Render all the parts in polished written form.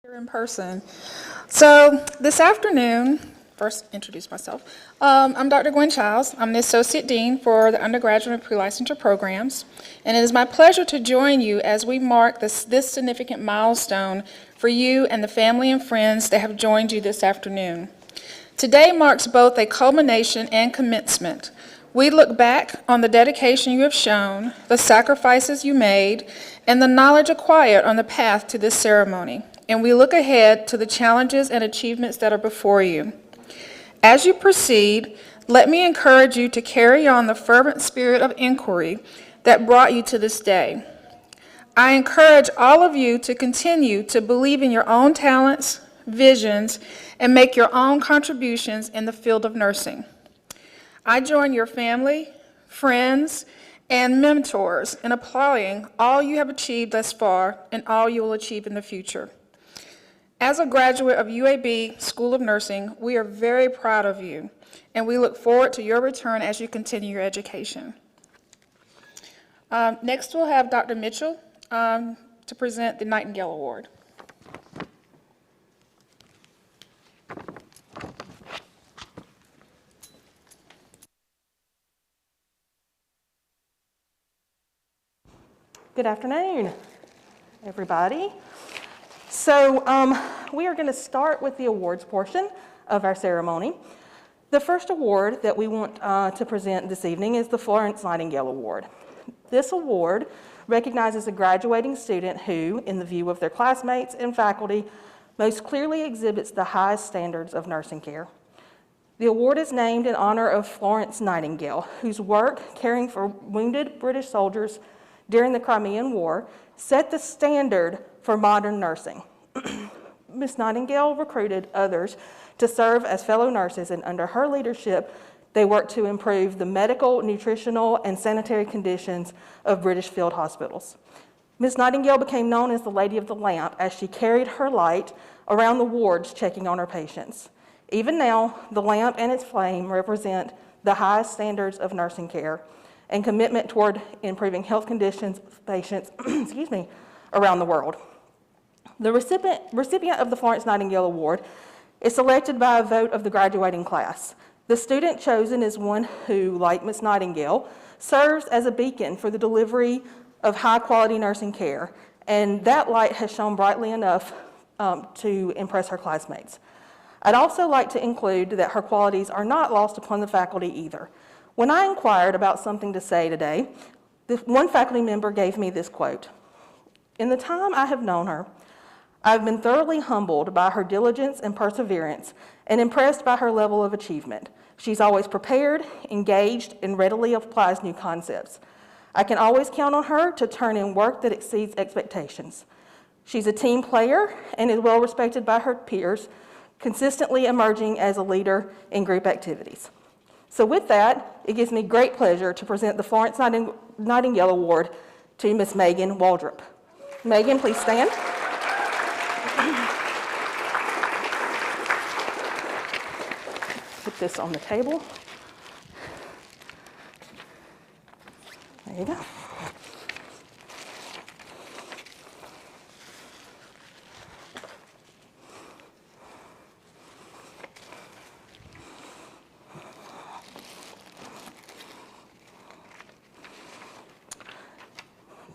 Here in person. So this afternoon, first introduce myself. I'm Dr. Gwen Childs. I'm the Associate Dean for the Undergraduate and Pre-Licensure Programs, and it is my pleasure to join you as we mark this significant milestone for you and the family and friends that have joined you this afternoon. Today marks both a culmination and commencement. We look back on the dedication you have shown, the sacrifices you made, and the knowledge acquired on the path to this ceremony. And we look ahead to the challenges and achievements that are before you. As you proceed, let me encourage you to carry on the fervent spirit of inquiry that brought you to this day. I encourage all of you to continue to believe in your own talents, visions, and make your own contributions in the field of nursing. I join your family, friends, and mentors in applauding all you have achieved thus far and all you will achieve in the future. As a graduate of UAB School of Nursing, we are very proud of you, and we look forward to your return as you continue your education. Next, we'll have Dr. Mitchell to present the Nightingale Award. Good afternoon, everybody. So we are going to start with the awards portion of our ceremony. The first award that we want to present this evening is the Florence Nightingale Award. This award recognizes a graduating student who, in the view of their classmates and faculty, most clearly exhibits the highest standards of nursing care. The award is named in honor of Florence Nightingale, whose work caring for wounded British soldiers during the Crimean War set the standard for modern nursing. Ms. Nightingale recruited others to serve as fellow nurses, and under her leadership, they worked to improve the medical, nutritional, and sanitary conditions of British field hospitals. Ms. Nightingale became known as the Lady of the Lamp as she carried her light around the wards checking on her patients. Even now, the lamp and its flame represent the highest standards of nursing care and commitment toward improving health conditions of patients around the world. The recipient of the Florence Nightingale Award is selected by a vote of the graduating class. The student chosen is one who, like Ms. Nightingale, serves as a beacon for the delivery of high-quality nursing care, and that light has shone brightly enough to impress her classmates. I'd also like to include that her qualities are not lost upon the faculty either. When I inquired about something to say today, one faculty member gave me this quote: "In the time I have known her, I've been thoroughly humbled by her diligence and perseverance and impressed by her level of achievement. She's always prepared, engaged, and readily applies new concepts. I can always count on her to turn in work that exceeds expectations. She's a team player and is well respected by her peers, consistently emerging as a leader in group activities." So with that, it gives me great pleasure to present the Florence Nightingale Award to Ms. Megan Waldrop. Megan, please stand. Put this on the table. There you go.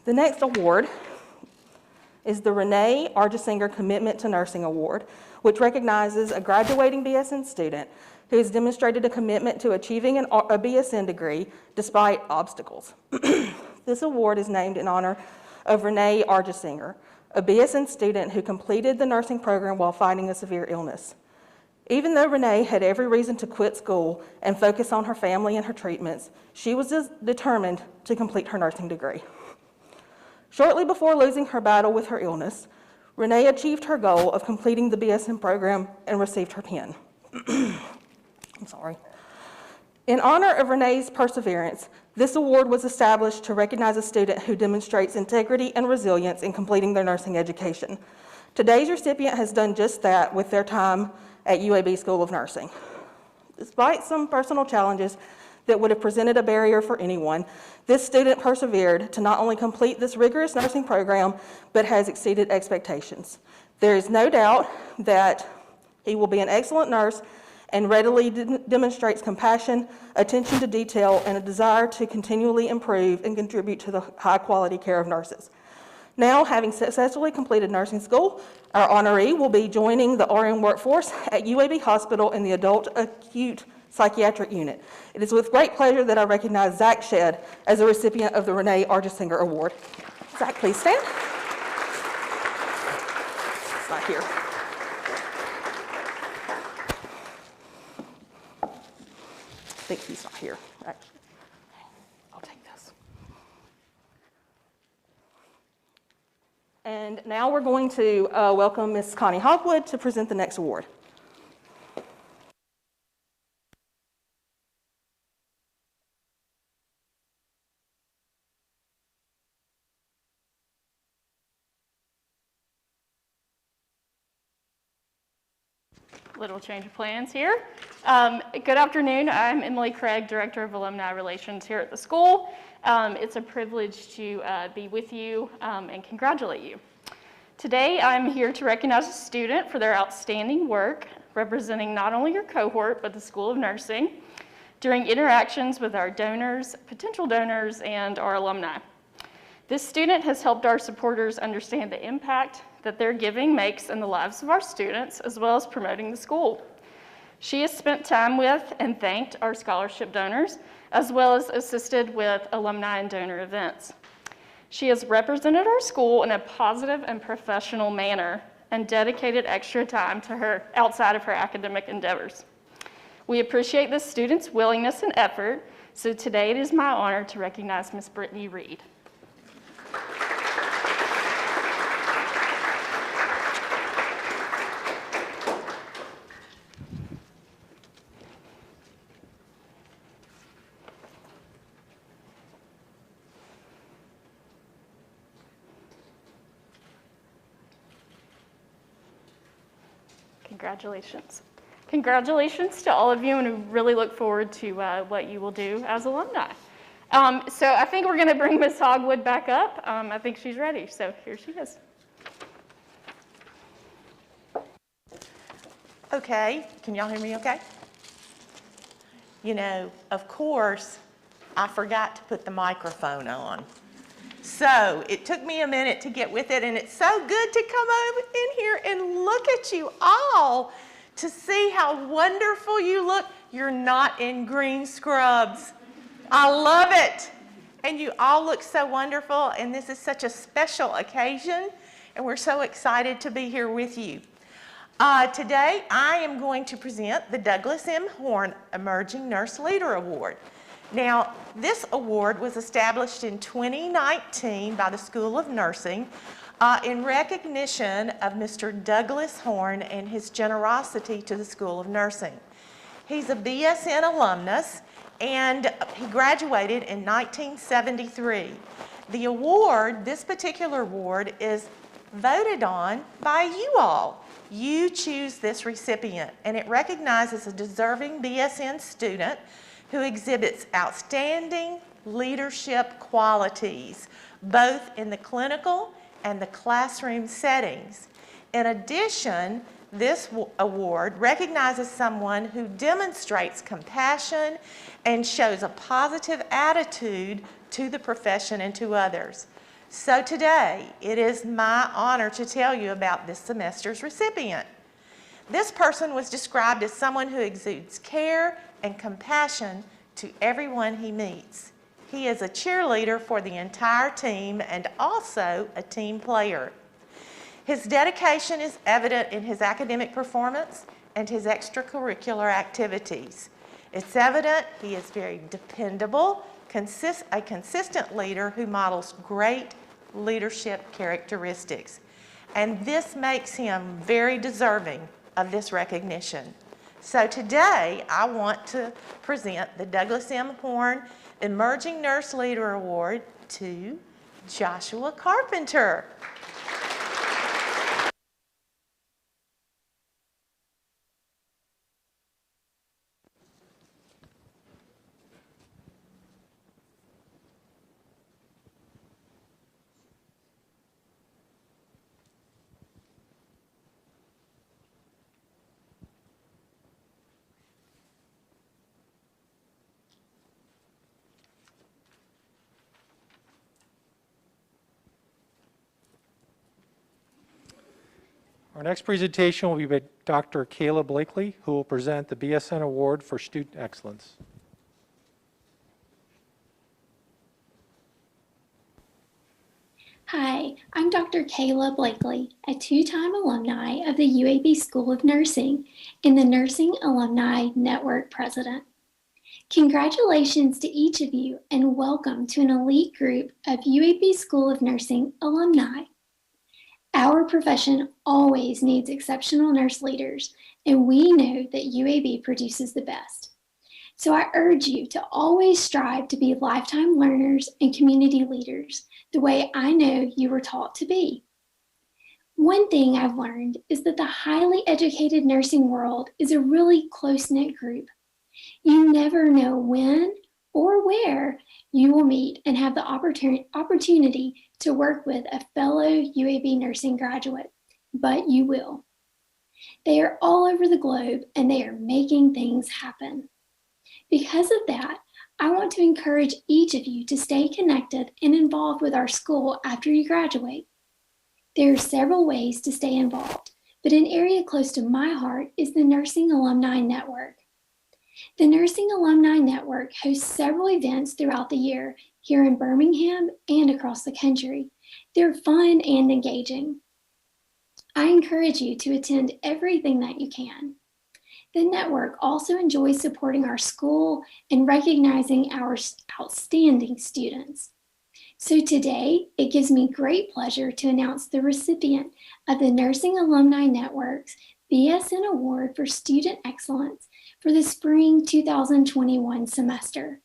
The next award is the Renee Argesinger Commitment to Nursing Award, which recognizes a graduating BSN student who has demonstrated a commitment to achieving a BSN degree despite obstacles. This award is named in honor of Renee Argesinger, a BSN student who completed the nursing program while fighting a severe illness. Even though Renee had every reason to quit school and focus on her family and her treatments, she was determined to complete her nursing degree. Shortly before losing her battle with her illness, Renee achieved her goal of completing the BSN program and received her PIN. I'm sorry. In honor of Renee's perseverance, this award was established to recognize a student who demonstrates integrity and resilience in completing their nursing education. Today's recipient has done just that with their time at UAB School of Nursing. Despite some personal challenges that would have presented a barrier for anyone, this student persevered to not only complete this rigorous nursing program, but has exceeded expectations. There is no doubt that he will be an excellent nurse and readily demonstrates compassion, attention to detail, and a desire to continually improve and contribute to the high-quality care of nurses. Now, having successfully completed nursing school, our honoree will be joining the RN workforce at UAB Hospital in the Adult Acute Psychiatric Unit. It is with great pleasure that I recognize Zach Shedd as a recipient of the Renee Argesinger Award. Zach, please stand. It's not here. I think he's not here, actually. I'll take this. And now we're going to welcome Ms. Connie Hogwood to present the next award. Little change of plans here. Good afternoon. I'm Emily Craig, Director of Alumni Relations here at the school. It's a privilege to be with you and congratulate you. Today, I'm here to recognize a student for their outstanding work representing not only your cohort, but the School of Nursing during interactions with our donors, potential donors, and our alumni. This student has helped our supporters understand the impact that their giving makes in the lives of our students, as well as promoting the school. She has spent time with and thanked our scholarship donors, as well as assisted with alumni and donor events. She has represented our school in a positive and professional manner and dedicated extra time to her outside of her academic endeavors. We appreciate this student's willingness and effort, so today it is my honor to recognize Ms. Brittany Reed. Congratulations. Congratulations to all of you, and we really look forward to what you will do as alumni. So I think we're going to bring Ms. Hogwood back up. I think she's ready, so here she is. Okay, can y'all hear me okay? You know, of course, I forgot to put the microphone on. So it took me a minute to get with it, and it's so good to come over in here and look at you all to see how wonderful you look. You're not in green scrubs. I love it. And you all look so wonderful, and this is such a special occasion, and we're so excited to be here with you. Today, I am going to present the Douglas M. Horn Emerging Nurse Leader Award. Now, this award was established in 2019 by the School of Nursing in recognition of Mr. Douglas Horn and his generosity to the School of Nursing. He's a BSN alumnus, and he graduated in 1973. The award, this particular award, is voted on by you all. You choose this recipient, and it recognizes a deserving BSN student who exhibits outstanding leadership qualities, both in the clinical and the classroom settings. In addition, this award recognizes someone who demonstrates compassion and shows a positive attitude to the profession and to others. So today, it is my honor to tell you about this semester's recipient. This person was described as someone who exudes care and compassion to everyone he meets. He is a cheerleader for the entire team and also a team player. His dedication is evident in his academic performance and his extracurricular activities. It's evident he is very dependable, a consistent leader who models great leadership characteristics. And this makes him very deserving of this recognition. So today, I want to present the Douglas M. Horn Emerging Nurse Leader Award to Joshua Carpenter. Our next presentation will be by Dr. Kayla Blakely, who will present the BSN Award for Student Excellence. Hi, I'm Dr. Kayla Blakely, a two-time alumni of the UAB School of Nursing and the Nursing Alumni Network President. Congratulations to each of you and welcome to an elite group of UAB School of Nursing alumni. Our profession always needs exceptional nurse leaders, and we know that UAB produces the best. So I urge you to always strive to be lifetime learners and community leaders, the way I know you were taught to be. One thing I've learned is that the highly educated nursing world is a really close-knit group. You never know when or where you will meet and have the opportunity to work with a fellow UAB nursing graduate, but you will. They are all over the globe and they are making things happen. Because of that, I want to encourage each of you to stay connected and involved with our school after you graduate. There are several ways to stay involved, but an area close to my heart is the Nursing Alumni Network. The Nursing Alumni Network hosts several events throughout the year here in Birmingham and across the country. They're fun and engaging. I encourage you to attend everything that you can. The network also enjoys supporting our school and recognizing our outstanding students. So today, it gives me great pleasure to announce the recipient of the Nursing Alumni Network's BSN Award for Student Excellence for the spring 2021 semester.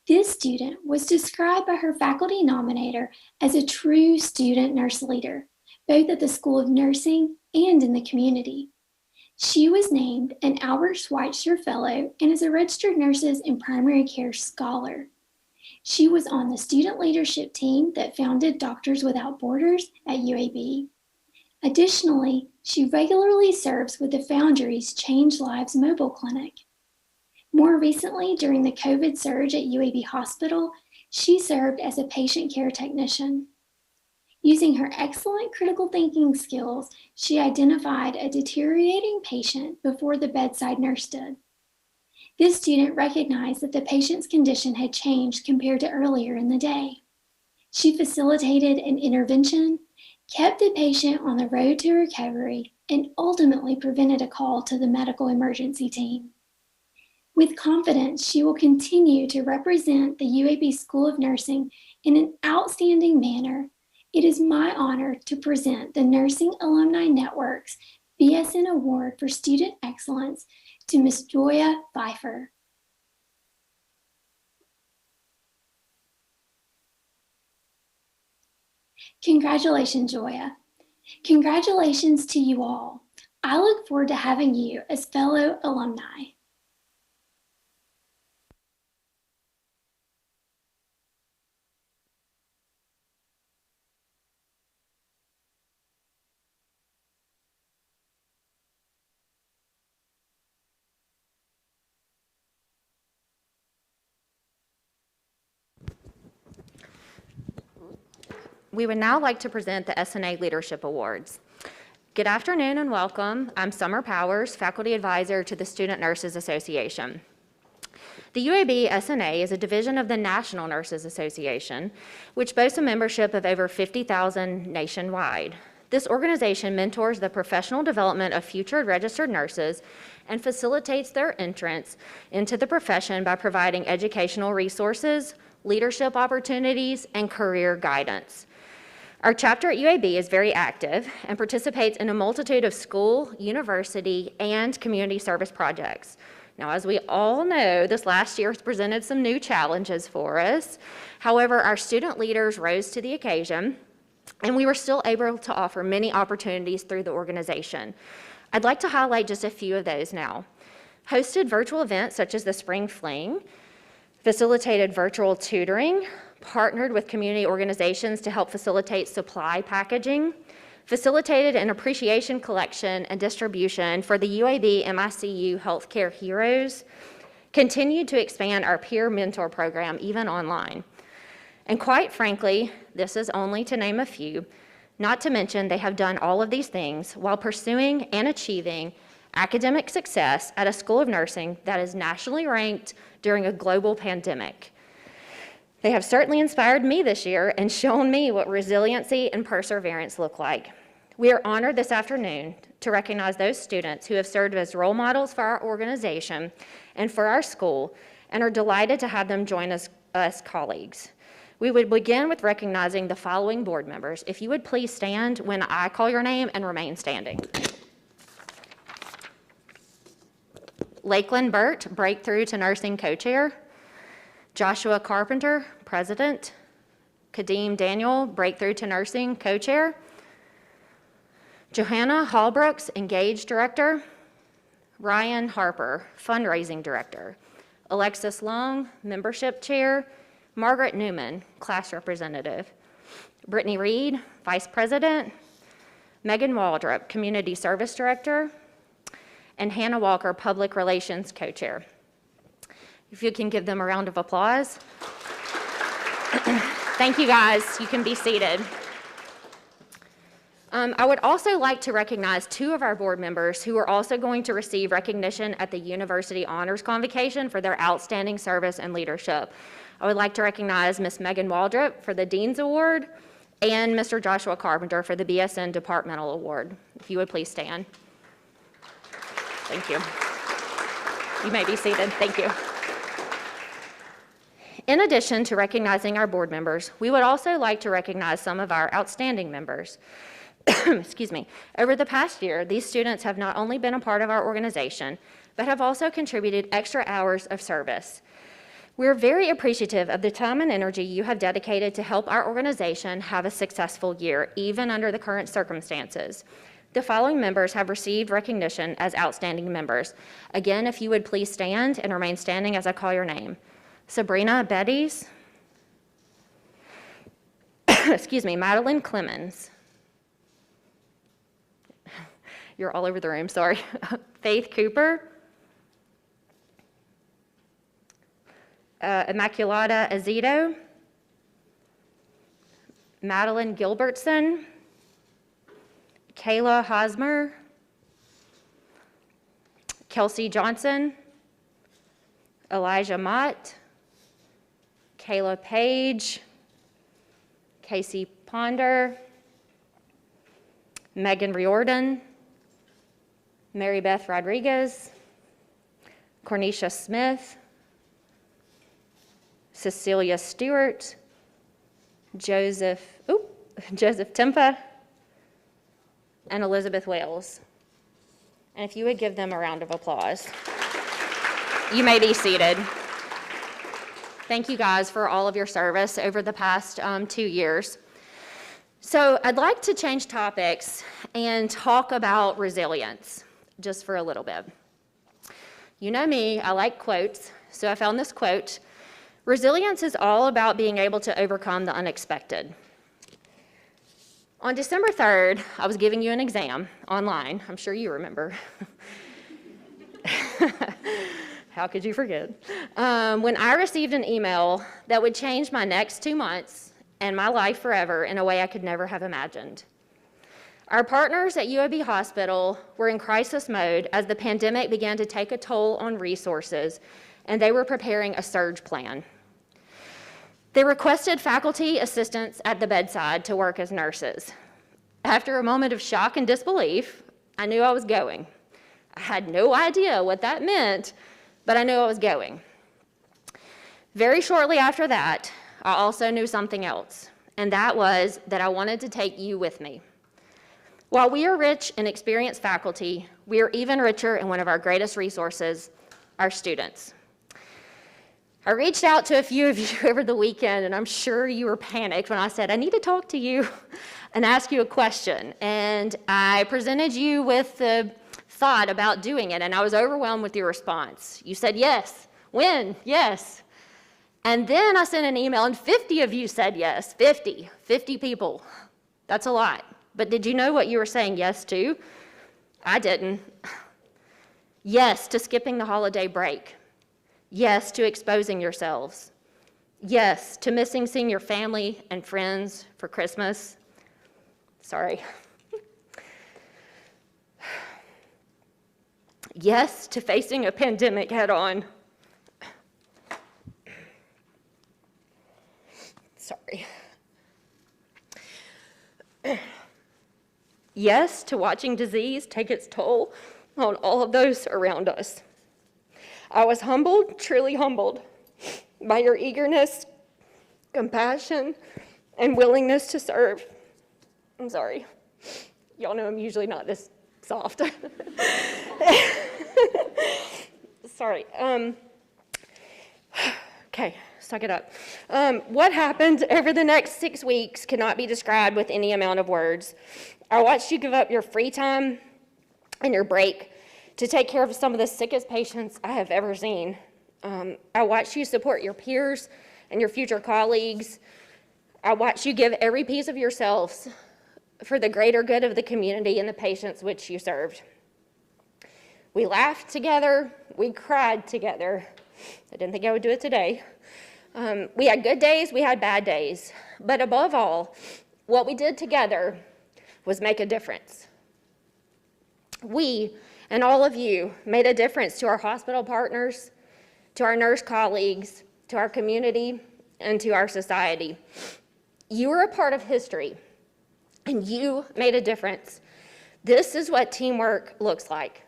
This student was described by her faculty nominator as a true student nurse leader, both at the School of Nursing and in the community. She was named an Albert Schweitzer Fellow and is a registered nurses in primary care scholar. She was on the student leadership team that founded Doctors Without Borders at UAB. Additionally, she regularly serves with the Foundry's Change Lives Mobile Clinic. More recently, during the COVID surge at UAB Hospital, she served as a patient care technician. Using her excellent critical thinking skills, she identified a deteriorating patient before the bedside nurse did. This student recognized that the patient's condition had changed compared to earlier in the day. She facilitated an intervention, kept the patient on the road to recovery, and ultimately prevented a call to the medical emergency team. With confidence, she will continue to represent the UAB School of Nursing in an outstanding manner. It is my honor to present the Nursing Alumni Network's BSN Award for Student Excellence to Ms. Joya Pfeiffer. Congratulations, Joya. Congratulations to you all. I look forward to having you as fellow alumni. We would now like to present the SNA Leadership Awards. Good afternoon and welcome. I'm Summer Powers, Faculty Advisor to the Student Nurses Association. The UAB SNA is a division of the National Nurses Association, which boasts a membership of over 50,000 nationwide. This organization mentors the professional development of future registered nurses and facilitates their entrance into the profession by providing educational resources, leadership opportunities, and career guidance. Our chapter at UAB is very active and participates in a multitude of school, university, and community service projects. Now, as we all know, this last year has presented some new challenges for us. However, our student leaders rose to the occasion, and we were still able to offer many opportunities through the organization. I'd like to highlight just a few of those now. Hosted virtual events such as the Spring Fling, facilitated virtual tutoring, partnered with community organizations to help facilitate supply packaging, facilitated an appreciation collection and distribution for the UAB MICU Healthcare Heroes, continued to expand our peer mentor program even online. And quite frankly, this is only to name a few, Not to mention, they have done all of these things while pursuing and achieving academic success at a school of nursing that is nationally ranked during a global pandemic. They have certainly inspired me this year and shown me what resiliency and perseverance look like. We are honored this afternoon to recognize those students who have served as role models for our organization and for our school, and are delighted to have them join us colleagues. We would begin with recognizing the following board members. If you would please stand when I call your name and remain standing. Lakeland Burt, Breakthrough to Nursing Co-Chair. Joshua Carpenter, President. Kadeem Daniel, Breakthrough to Nursing Co-Chair. Johanna Hallbrooks, Engage Director. Ryan Harper, Fundraising Director. Alexis Long, Membership Chair. Margaret Newman, Class Representative. Brittany Reed, Vice President. Megan Waldrop, Community Service Director. And Hannah Walker, Public Relations Co-Chair. If you can give them a round of applause. Thank you, guys. You can be seated. I would also like to recognize two of our board members who are also going to receive recognition at the University Honors Convocation for their outstanding service and leadership. I would like to recognize Ms. Megan Waldrop for the Dean's Award and Mr. Joshua Carpenter for the BSN Departmental Award. If you would please stand. Thank you. You may be seated. Thank you. In addition to recognizing our board members, we would also like to recognize some of our outstanding members. Excuse me. Over the past year, these students have not only been a part of our organization, but have also contributed extra hours of service. We're very appreciative of the time and energy you have dedicated to help our organization have a successful year, even under the current circumstances. The following members have received recognition as outstanding members. Again, if you would please stand and remain standing as I call your name. Sabrina Betties. Excuse me, Madeline Clemens. You're all over the room, sorry. Faith Cooper. Immaculata Azito. Madeline Gilbertson. Kayla Hosmer. Kelsey Johnson. Elijah Mott. Kayla Page. Casey Ponder. Megan Riordan. Mary Beth Rodriguez. Cornisha Smith. Cecilia Stewart. Joseph Timpa. And Elizabeth Wales. And if you would give them a round of applause. You may be seated. Thank you guys for all of your service over the past 2 years. So I'd like to change topics and talk about resilience just for a little bit. You know me, I like quotes, so I found this quote. Resilience is all about being able to overcome the unexpected. On December 3rd, I was giving you an exam online. I'm sure you remember. How could you forget? When I received an email that would change my next 2 months and my life forever in a way I could never have imagined. Our partners at UAB Hospital were in crisis mode as the pandemic began to take a toll on resources, and they were preparing a surge plan. They requested faculty assistants at the bedside to work as nurses. After a moment of shock and disbelief, I knew I was going. I had no idea what that meant, but I knew I was going. Very shortly after that, I also knew something else, and that was that I wanted to take you with me. While we are rich in experienced faculty, we are even richer in one of our greatest resources, our students. I reached out to a few of you over the weekend, and I'm sure you were panicked when I said, I need to talk to you and ask you a question. And I presented you with the thought about doing it, and I was overwhelmed with your response. You said, yes. When? Yes. And then I sent an email, and 50 of you said yes. 50 people. That's a lot. But did you know what you were saying yes to? I didn't. Yes to skipping the holiday break. Yes to exposing yourselves. Yes to missing seeing your family and friends for Christmas. Sorry. Yes to facing a pandemic head on. Sorry. Yes to watching disease take its toll on all of those around us. I was humbled, truly humbled, by your eagerness, compassion, and willingness to serve. I'm sorry. Y'all know I'm usually not this soft. Sorry. Okay, suck it up. What happened over the next 6 weeks cannot be described with any amount of words. I watched you give up your free time and your break to take care of some of the sickest patients I have ever seen. I watched you support your peers and your future colleagues. I watched you give every piece of yourselves for the greater good of the community and the patients which you served. We laughed together, we cried together. I didn't think I would do it today. We had good days, we had bad days. But above all, what we did together was make a difference. We and all of you made a difference to our hospital partners, to our nurse colleagues, to our community, and to our society. You were a part of history, and you made a difference. This is what teamwork looks like.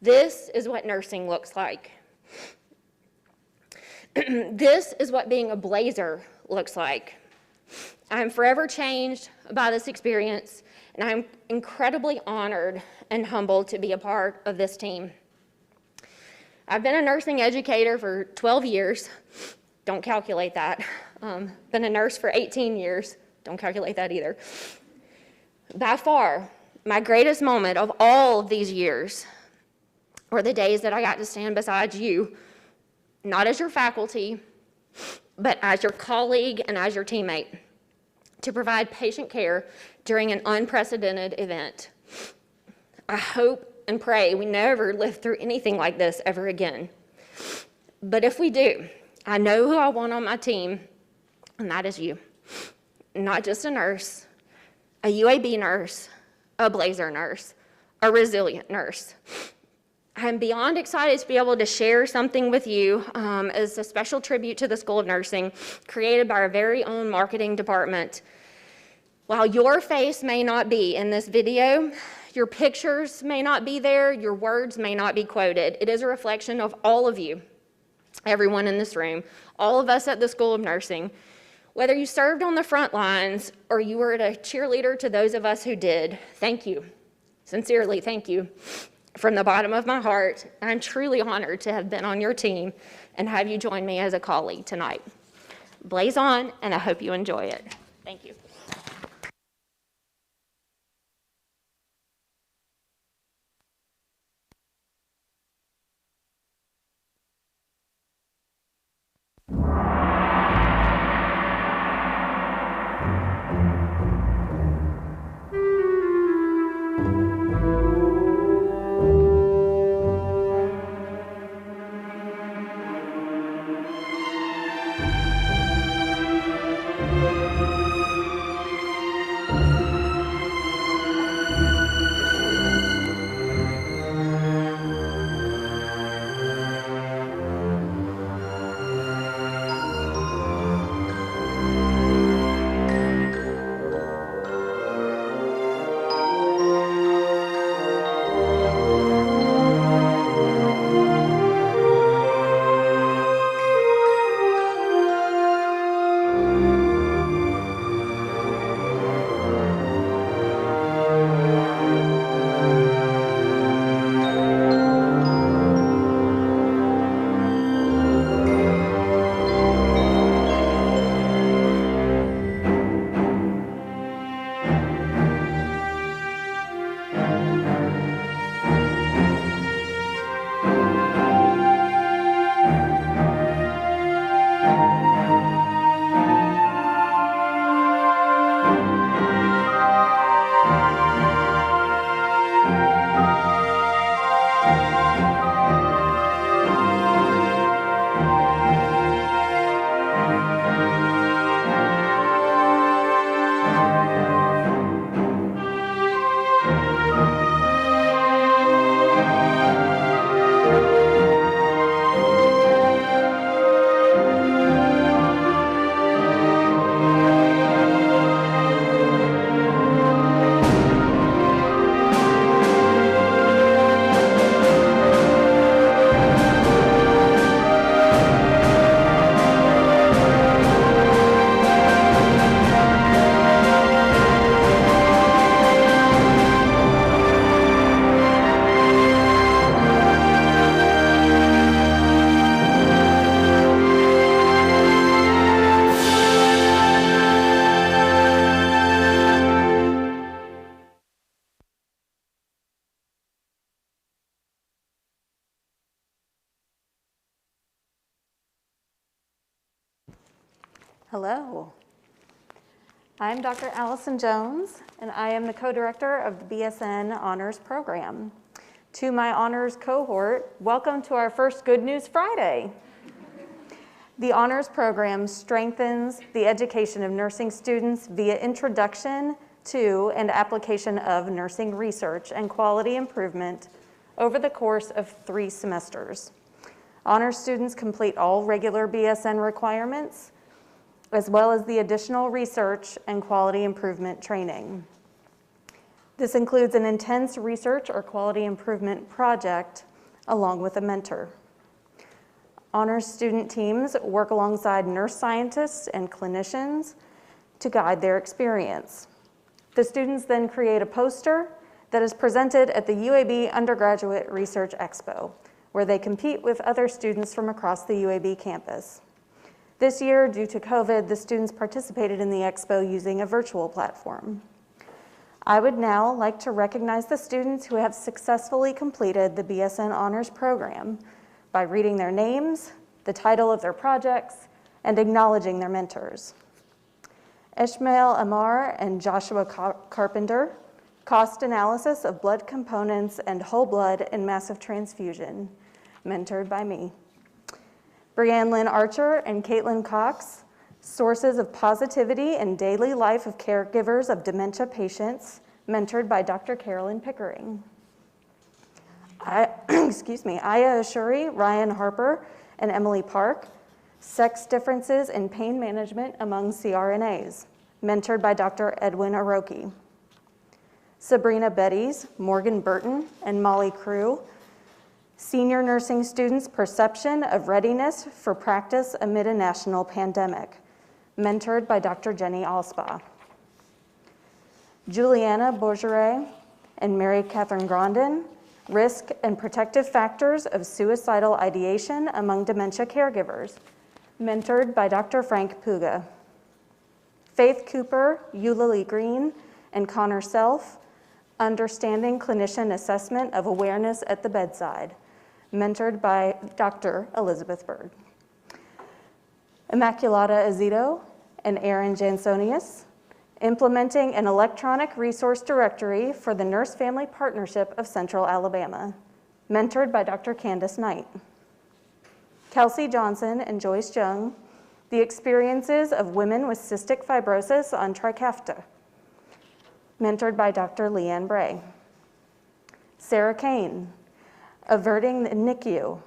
This is what nursing looks like. This is what being a Blazer looks like. I'm forever changed by this experience, and I'm incredibly honored and humbled to be a part of this team. I've been a nursing educator for 12 years. Don't calculate that. Been a nurse for 18 years. Don't calculate that either. By far, my greatest moment of all of these years were the days that I got to stand beside you, not as your faculty, but as your colleague and as your teammate, to provide patient care during an unprecedented event. I hope and pray we never live through anything like this ever again. But if we do, I know who I want on my team, and that is you. Not just a nurse, a UAB nurse, a Blazer nurse, a resilient nurse. I'm beyond excited to be able to share something with you as a special tribute to the School of Nursing, created by our very own marketing department. While your face may not be in this video, your pictures may not be there, your words may not be quoted, it is a reflection of all of you, everyone in this room, all of us at the School of Nursing. Whether you served on the front lines or you were a cheerleader to those of us who did, thank you. Sincerely, thank you. From the bottom of my heart, I'm truly honored to have been on your team and have you join me as a colleague tonight. Blaze on, and I hope you enjoy it. Thank you. Hello. I'm Dr. Allison Jones, and I am the co-director of the BSN Honors Program. To my honors cohort, welcome to our first Good News Friday. The Honors Program strengthens the education of nursing students via introduction to and application of nursing research and quality improvement over the course of 3 semesters. Honors students complete all regular BSN requirements, as well as the additional research and quality improvement training. This includes an intense research or quality improvement project along with a mentor. Honors student teams work alongside nurse scientists and clinicians to guide their experience. The students then create a poster that is presented at the UAB Undergraduate Research Expo, where they compete with other students from across the UAB campus. This year, due to COVID, the students participated in the expo using a virtual platform. I would now like to recognize the students who have successfully completed the BSN Honors Program by reading their names, the title of their projects, and acknowledging their mentors. Ishmael Amar and Joshua Carpenter, Cost Analysis of Blood Components and Whole Blood and Massive Transfusion, mentored by me. Brianne Lynn Archer and Caitlin Cox, Sources of Positivity in Daily Life of Caregivers of Dementia Patients, mentored by Dr. Carolyn Pickering. Aya Ashuri, Ryan Harper, and Emily Park, Sex Differences in Pain Management Among CRNAs, mentored by Dr. Edwin Aroki. Sabrina Betties, Morgan Burton, and Molly Crew, Senior Nursing Students' Perception of Readiness for Practice Amid a National Pandemic, mentored by Dr. Jenny Alspa. Juliana Bourgeray and Mary Catherine Grandin, Risk and Protective Factors of Suicidal Ideation Among Dementia Caregivers, mentored by Dr. Frank Puga. Faith Cooper, Eulalie Green, and Connor Self, Understanding Clinician Assessment of Awareness at the Bedside, mentored by Dr. Elizabeth Bird. Immaculata Azito and Aaron Jansonius, Implementing an Electronic Resource Directory for the Nurse Family Partnership of Central Alabama, mentored by Dr. Candace Knight. Kelsey Johnson and Joyce Jung, The Experiences of Women with Cystic Fibrosis on Trikafta, mentored by Dr. Leanne Bray. Sarah Kane, Averting the NICU,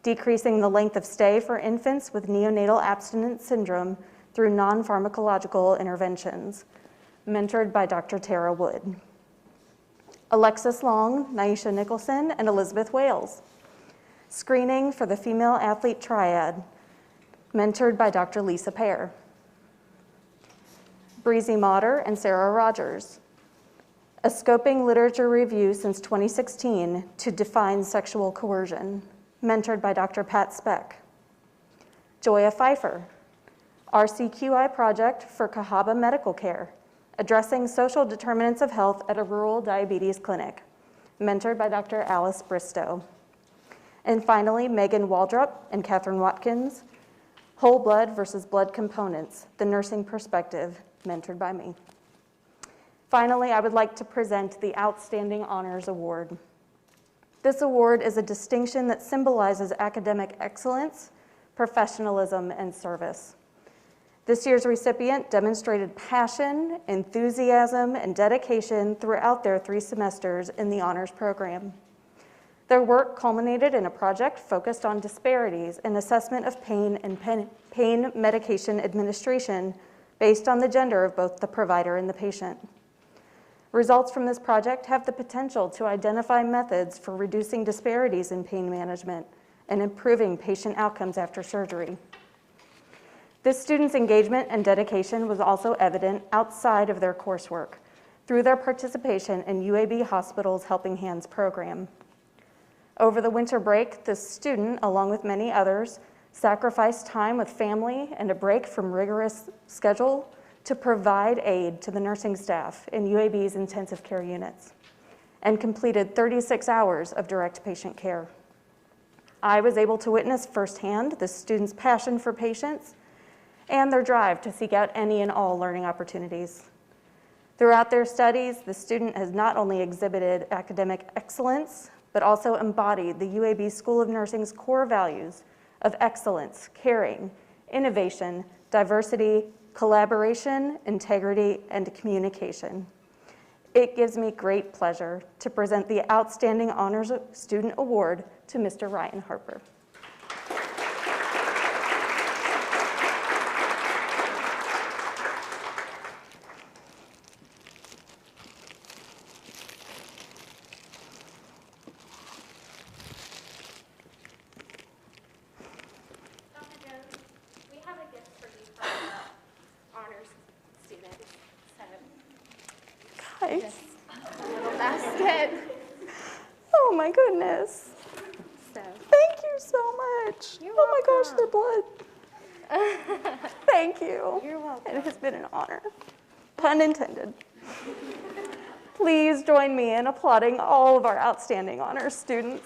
Decreasing the Length of Stay for Infants with Neonatal Abstinence Syndrome through Non-Pharmacological Interventions, mentored by Dr. Tara Wood. Alexis Long, Naisha Nicholson, and Elizabeth Wales, Screening for the Female Athlete Triad, mentored by Dr. Lisa Pear. Breezy Motter and Sarah Rogers, A Scoping Literature Review since 2016 to Define Sexual Coercion, mentored by Dr. Pat Speck. Joya Pfeiffer, RCQI Project for Cahaba Medical Care, Addressing Social Determinants of Health at a Rural Diabetes Clinic, mentored by Dr. Alice Bristow. And finally, Megan Waldrop and Catherine Watkins, Whole Blood versus Blood Components, The Nursing Perspective, mentored by me. Finally, I would like to present the Outstanding Honors Award. This award is a distinction that symbolizes academic excellence, professionalism, and service. This year's recipient demonstrated passion, enthusiasm, and dedication throughout their 3 semesters in the honors program. Their work culminated in a project focused on disparities in assessment of pain and pain medication administration based on the gender of both the provider and the patient. Results from this project have the potential to identify methods for reducing disparities in pain management and improving patient outcomes after surgery. This student's engagement and dedication was also evident outside of their coursework through their participation in UAB Hospital's Helping Hands program. Over the winter break, this student, along with many others, sacrificed time with family and a break from rigorous schedule to provide aid to the nursing staff in UAB's intensive care units and completed 36 hours of direct patient care. I was able to witness firsthand the student's passion for patients and their drive to seek out any and all learning opportunities. Throughout their studies, the student has not only exhibited academic excellence, but also embodied the UAB School of Nursing's core values of excellence, caring, innovation, diversity, collaboration, integrity, and communication. It gives me great pleasure to present the Outstanding Honors Student Award to Mr. Ryan Harper. Dr. Jones, we have a gift for you from the honors students. So, Guys, a little basket. oh my goodness. So, Thank you so much. Oh my gosh, their blood. Thank you. you're welcome. It has been an honor. Pun intended. Please join me in applauding all of our outstanding honors students.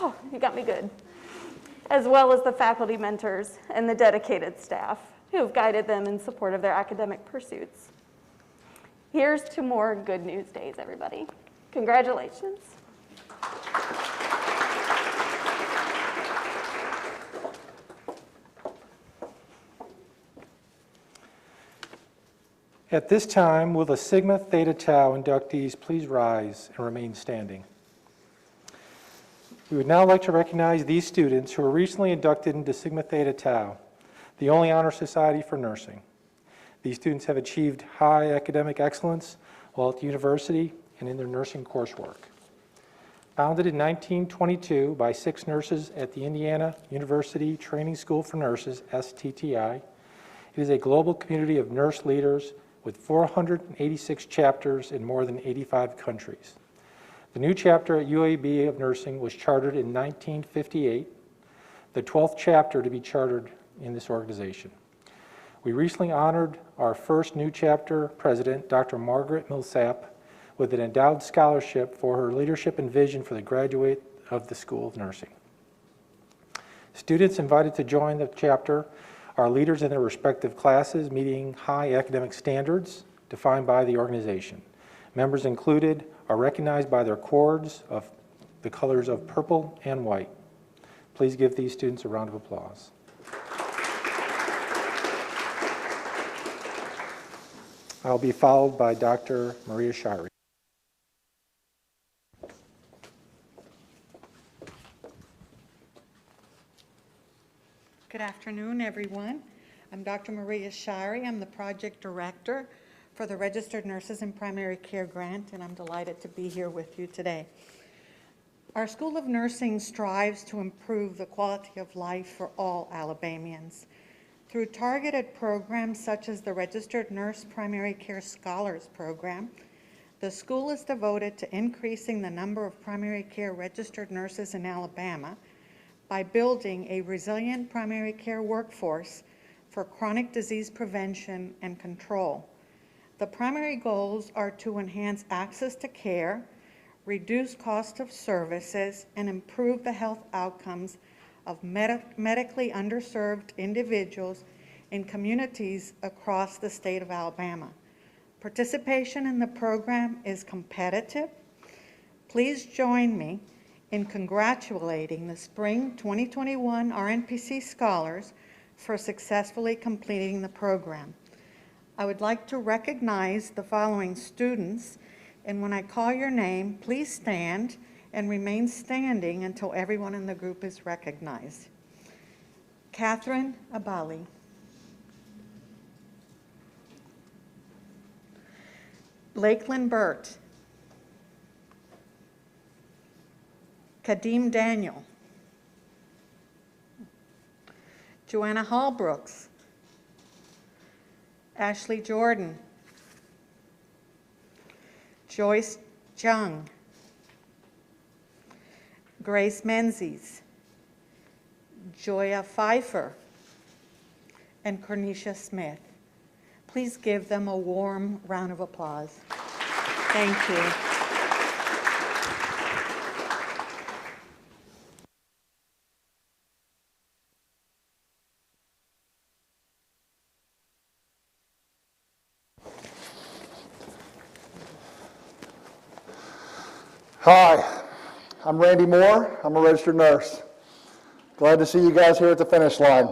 Oh, you got me good. As well as the faculty mentors and the dedicated staff who have guided them in support of their academic pursuits. Here's to more good news days, everybody. Congratulations. At this time, will the Sigma Theta Tau inductees please rise and remain standing? We would now like to recognize these students who were recently inducted into Sigma Theta Tau, the only honor society for nursing. These students have achieved high academic excellence while at the university and in their nursing coursework. Founded in 1922 by 6 nurses at the Indiana University Training School for Nurses, STTI, it is a global community of nurse leaders with 486 chapters in more than 85 countries. The new chapter at UAB of Nursing was chartered in 1958, the 12th chapter to be chartered in this organization. We recently honored our first new chapter president, Dr. Margaret Millsap, with an endowed scholarship for her leadership and vision for the graduate of the School of Nursing. Students invited to join the chapter are leaders in their respective classes meeting high academic standards defined by the organization. Members included are recognized by their cords of the colors of purple and white. Please give these students a round of applause. I'll be followed by Dr. Maria Shirey. Good afternoon, everyone. I'm Dr. Maria Shirey. I'm the project director for the Registered Nurses in Primary Care Grant, and I'm delighted to be here with you today. Our School of Nursing strives to improve the quality of life for all Alabamians. Through targeted programs such as the Registered Nurse Primary Care Scholars Program, the school is devoted to increasing the number of primary care registered nurses in Alabama by building a resilient primary care workforce for chronic disease prevention and control. The primary goals are to enhance access to care, reduce cost of services, and improve the health outcomes of medically underserved individuals in communities across the state of Alabama. Participation in the program is competitive. Please join me in congratulating the Spring 2021 RNPC Scholars for successfully completing the program. I would like to recognize the following students, and when I call your name, please stand and remain standing until everyone in the group is recognized. Catherine Abali. Lakeland Burt. Kadeem Daniel. Joanna Hallbrooks. Ashley Jordan. Joyce Jung. Grace Menzies. Joya Pfeiffer. And Cornelia Smith. Please give them a warm round of applause. Thank you. Hi, I'm Randy Moore. I'm a registered nurse. Glad to see you guys here at the finish line.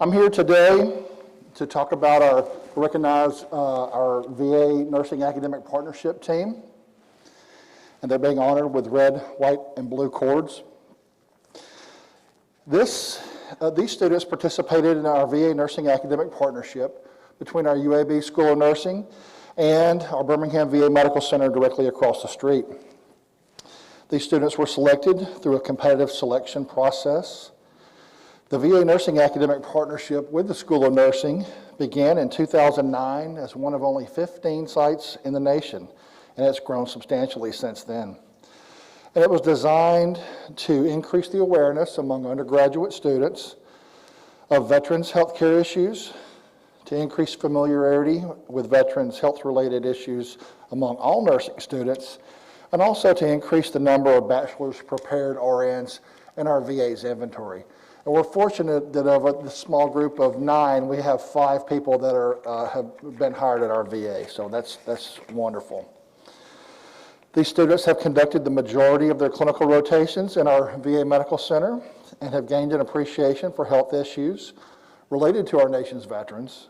I'm here today to talk about recognize our VA Nursing Academic Partnership team, and they're being honored with red, white, and blue cords. These students participated in our VA Nursing Academic Partnership between our UAB School of Nursing and our Birmingham VA Medical Center directly across the street. These students were selected through a competitive selection process. The VA Nursing Academic Partnership with the School of Nursing began in 2009 as one of only 15 sites in the nation, and it's grown substantially since then. And it was designed to increase the awareness among undergraduate students of veterans' healthcare issues, to increase familiarity with veterans' health-related issues among all nursing students, and also to increase the number of bachelor's prepared RNs in our VA's inventory. And we're fortunate that of the small group of 9, we have 5 people that have been hired at our VA, so that's wonderful. These students have conducted the majority of their clinical rotations in our VA Medical Center and have gained an appreciation for health issues related to our nation's veterans,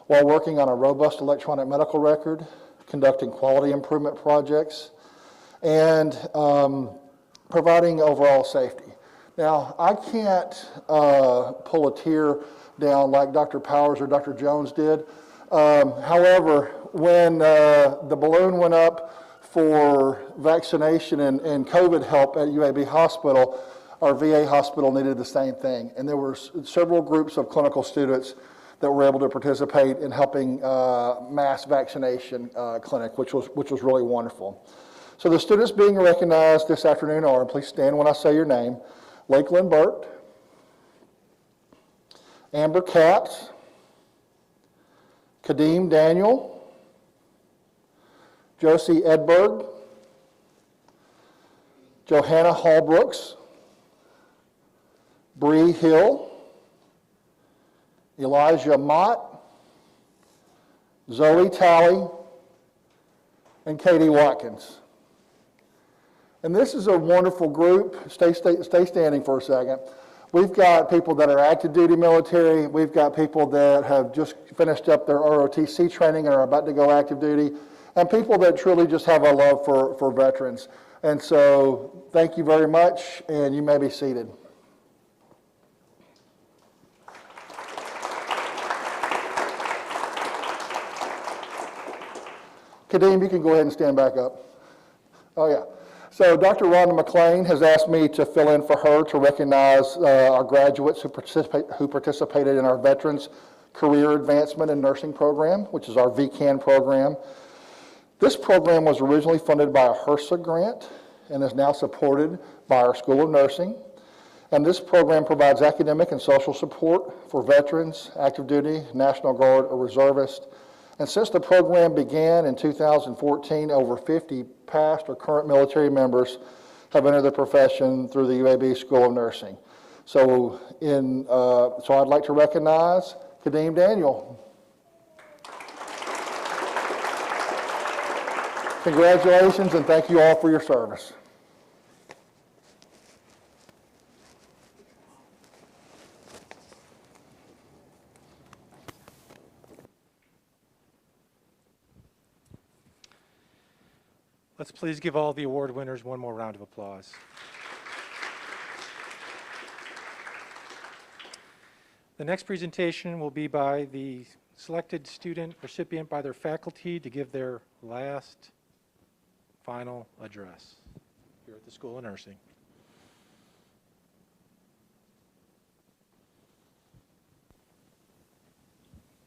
while working on a robust electronic medical record, conducting quality improvement projects, and providing overall safety. Now, I can't pull a tear down like Dr. Powers or Dr. Jones did. However, when the balloon went up for vaccination and COVID help at UAB Hospital, our VA hospital needed the same thing. And there were several groups of clinical students that were able to participate in helping mass vaccination clinic, which was really wonderful. So the students being recognized this afternoon are, please stand when I say your name, Lakeland Burt, Amber Katz, Kadeem Daniel, Josie Edberg, Johanna Hallbrooks, Bree Hill, Elijah Mott, Zoe Talley, and Katie Watkins. And this is a wonderful group. Stay standing for a second. We've got people that are active duty military. We've got people that have just finished up their ROTC training and are about to go active duty, and people that truly just have a love for veterans. And so thank you very much, and you may be seated. Kadeem, you can go ahead and stand back up. Oh, yeah. So Dr. Rhonda McLean has asked me to fill in for her to recognize our graduates who participated in our Veterans Career Advancement in Nursing Program, which is our VCAN program. This program was originally funded by a HRSA grant and is now supported by our School of Nursing. And this program provides academic and social support for veterans, active duty, National Guard, or reservists. And since the program began in 2014, over 50 past or current military members have entered the profession through the UAB School of Nursing. So, I'd like to recognize Kadeem Daniel. Congratulations, and thank you all for your service. Let's please give all the award winners one more round of applause. The next presentation will be by the selected student recipient by their faculty to give their last final address here at the School of Nursing.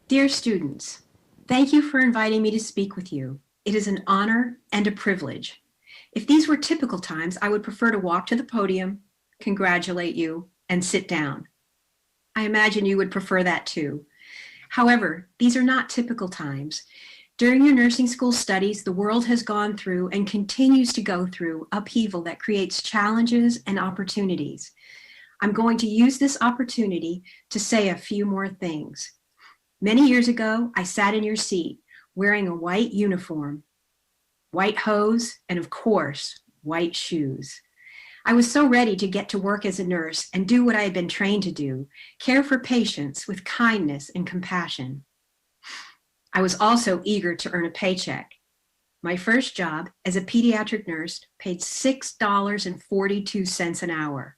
Dear students, thank you for inviting me to speak with you. It is an honor and a privilege. If these were typical times, I would prefer to walk to the podium, congratulate you, and sit down. I imagine you would prefer that too. However, these are not typical times. During your nursing school studies, the world has gone through and continues to go through upheaval that creates challenges and opportunities. I'm going to use this opportunity to say a few more things. Many years ago, I sat in your seat wearing a white uniform. white hose, and of course, white shoes. I was so ready to get to work as a nurse and do what I had been trained to do, care for patients with kindness and compassion. I was also eager to earn a paycheck. My first job as a pediatric nurse paid $6.42 an hour.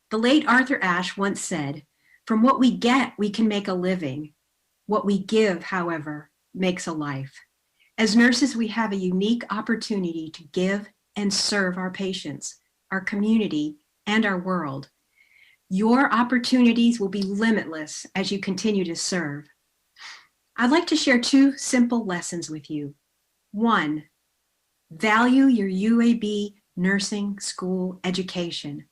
The late Arthur Ashe once said, "From what we get, we can make a living. What we give, however, makes a life." As nurses, we have a unique opportunity to give and serve our patients, our community, and our world. Your opportunities will be limitless as you continue to serve. I'd like to share 2 simple lessons with you. 1, value your UAB nursing school education.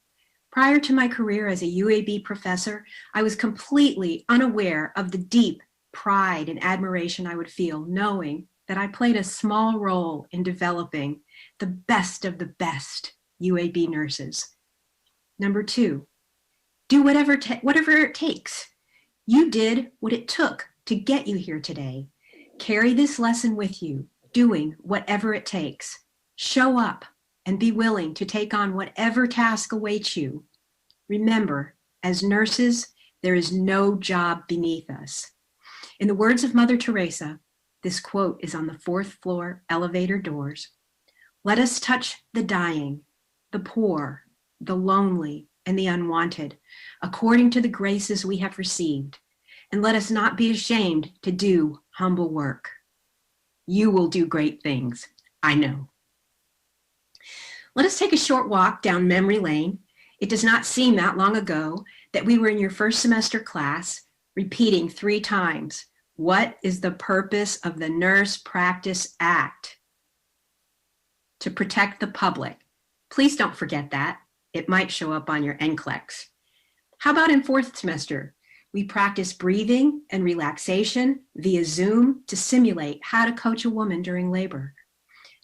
Prior to my career as a UAB professor, I was completely unaware of the deep pride and admiration I would feel knowing that I played a small role in developing the best of the best UAB nurses. Number 2, do whatever it takes. You did what it took to get you here today. Carry this lesson with you, doing whatever it takes. Show up and be willing to take on whatever task awaits you. Remember, as nurses, there is no job beneath us. In the words of Mother Teresa, this quote is on the 4th floor elevator doors. Let us touch the dying, the poor, the lonely, and the unwanted, according to the graces we have received, and let us not be ashamed to do humble work. You will do great things, I know. Let us take a short walk down memory lane. It does not seem that long ago that we were in your first semester class, repeating 3 times, what is the purpose of the Nurse Practice Act? To protect the public. Please don't forget that. It might show up on your NCLEX. How about in 4th semester? We practice breathing and relaxation via Zoom to simulate how to coach a woman during labor.